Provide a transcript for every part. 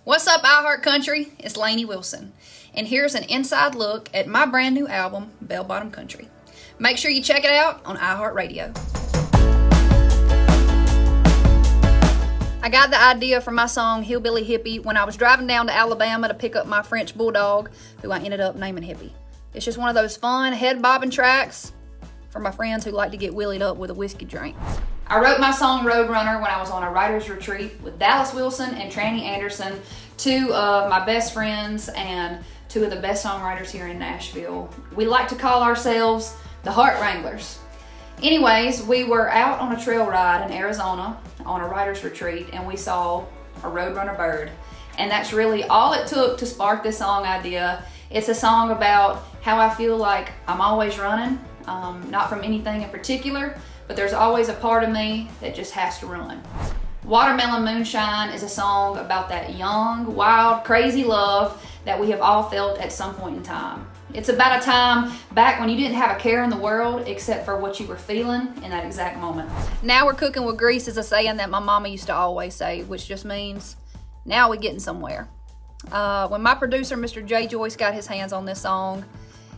What's up, iHeart Country? It's Lainey Wilson, and here's an inside look at my brand new album, Bell Bottom Country. Make sure you check it out on iHeartRadio. I got the idea for my song Hillbilly Hippie when I was driving down to Alabama to pick up my French bulldog, who I ended up naming Hippie. It's just one of those fun, head-bobbing tracks for my friends who like to get willied up with a whiskey drink. I wrote my song Roadrunner when I was on a writer's retreat with Dallas Wilson and Tranny Anderson, two of my best friends and two of the best songwriters here in Nashville. We like to call ourselves the Heart Wranglers. Anyways, we were out on a trail ride in Arizona on a writer's retreat, and we saw a Roadrunner bird. And that's really all it took to spark this song idea. It's a song about how I feel like I'm always running, not from anything in particular, but there's always a part of me that just has to run. Watermelon Moonshine is a song about that young, wild, crazy love that we have all felt at some point in time. It's about a time back when you didn't have a care in the world except for what you were feeling in that exact moment. Now we're cooking with grease is a saying that my mama used to always say, which just means now we're getting somewhere. When my producer, Mr. J. Joyce, got his hands on this song,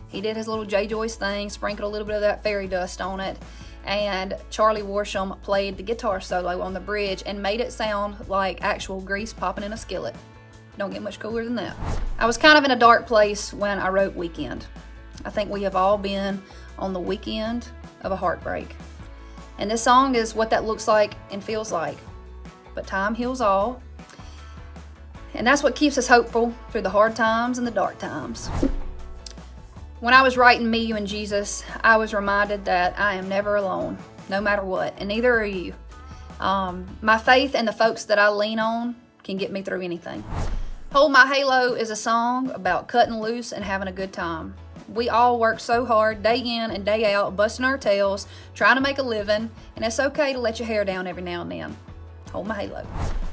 he did his little J. Joyce thing, sprinkled a little bit of that fairy dust on it, and Charlie Worsham played the guitar solo on the bridge and made it sound like actual grease popping in a skillet. Don't get much cooler than that. I was kind of in a dark place when I wrote Weekend. I think we have all been on the weekend of a heartbreak. And this song is what that looks like and feels like. But time heals all. And that's what keeps us hopeful through the hard times and the dark times. When I was writing Me, You, and Jesus, I was reminded that I am never alone, no matter what, and neither are you. My faith and the folks that I lean on can get me through anything. Hold My Halo is a song about cutting loose and having a good time. We all work so hard, day in and day out, busting our tails, trying to make a living, and it's okay to let your hair down every now and then. Hold My Halo.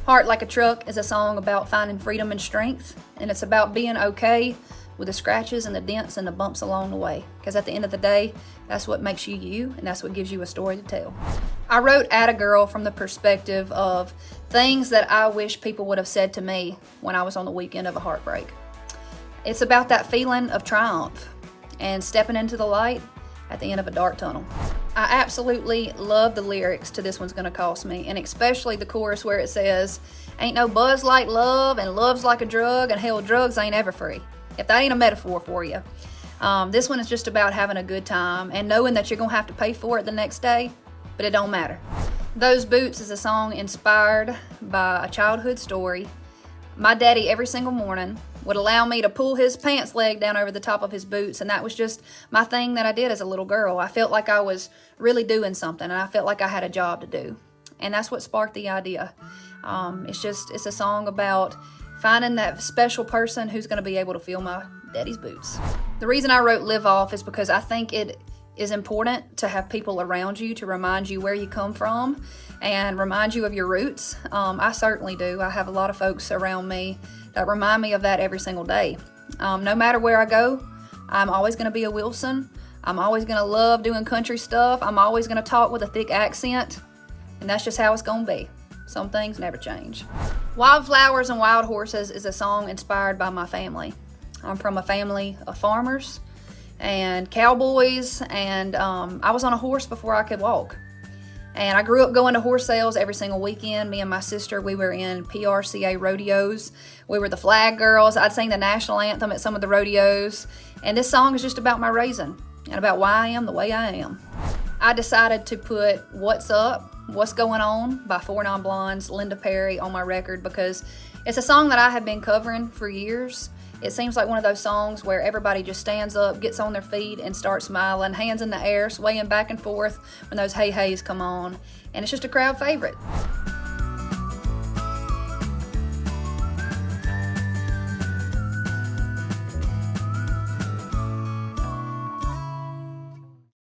Heart Like a Truck is a song about finding freedom and strength, and it's about being okay with the scratches and the dents and the bumps along the way. Because at the end of the day, that's what makes you you, and that's what gives you a story to tell. I wrote Atta Girl from the perspective of things that I wish people would have said to me when I was on the weekend of a heartbreak. It's about that feeling of triumph and stepping into the light at the end of a dark tunnel. I absolutely love the lyrics to This One's Gonna Cost Me, and especially the chorus where it says, ain't no buzz like love, and love's like a drug, and hell, drugs ain't ever free. If that ain't a metaphor for you. This one is just about having a good time and knowing that you're gonna have to pay for it the next day, but it don't matter. Those Boots is a song inspired by a childhood story. My daddy every single morning would allow me to pull his pants leg down over the top of his boots, and that was just my thing that I did as a little girl. I felt like I was really doing something, and I felt like I had a job to do. And that's what sparked the idea. It's a song about finding that special person who's going to be able to fill my daddy's boots. The reason I wrote Live Off is because I think it is important to have people around you to remind you where you come from and remind you of your roots. I certainly do. I have a lot of folks around me that remind me of that every single day. No matter where I go, I'm always going to be a Wilson. I'm always going to love doing country stuff. I'm always going to talk with a thick accent, and that's just how it's going to be. Some things never change. Wildflowers and Wild Horses is a song inspired by my family. I'm from a family of farmers and cowboys, and I was on a horse before I could walk. And I grew up going to horse sales every single weekend. Me and my sister, we were in PRCA rodeos. We were the flag girls. I'd sing the national anthem at some of the rodeos. And this song is just about my raising and about why I am the way I am. I decided to put What's Up, What's Going On by 4 Non Blondes, Linda Perry on my record because it's a song that I have been covering for years. It seems like one of those songs where everybody just stands up, gets on their feet, and starts smiling, hands in the air, swaying back and forth when those hey-hays come on. And it's just a crowd favorite.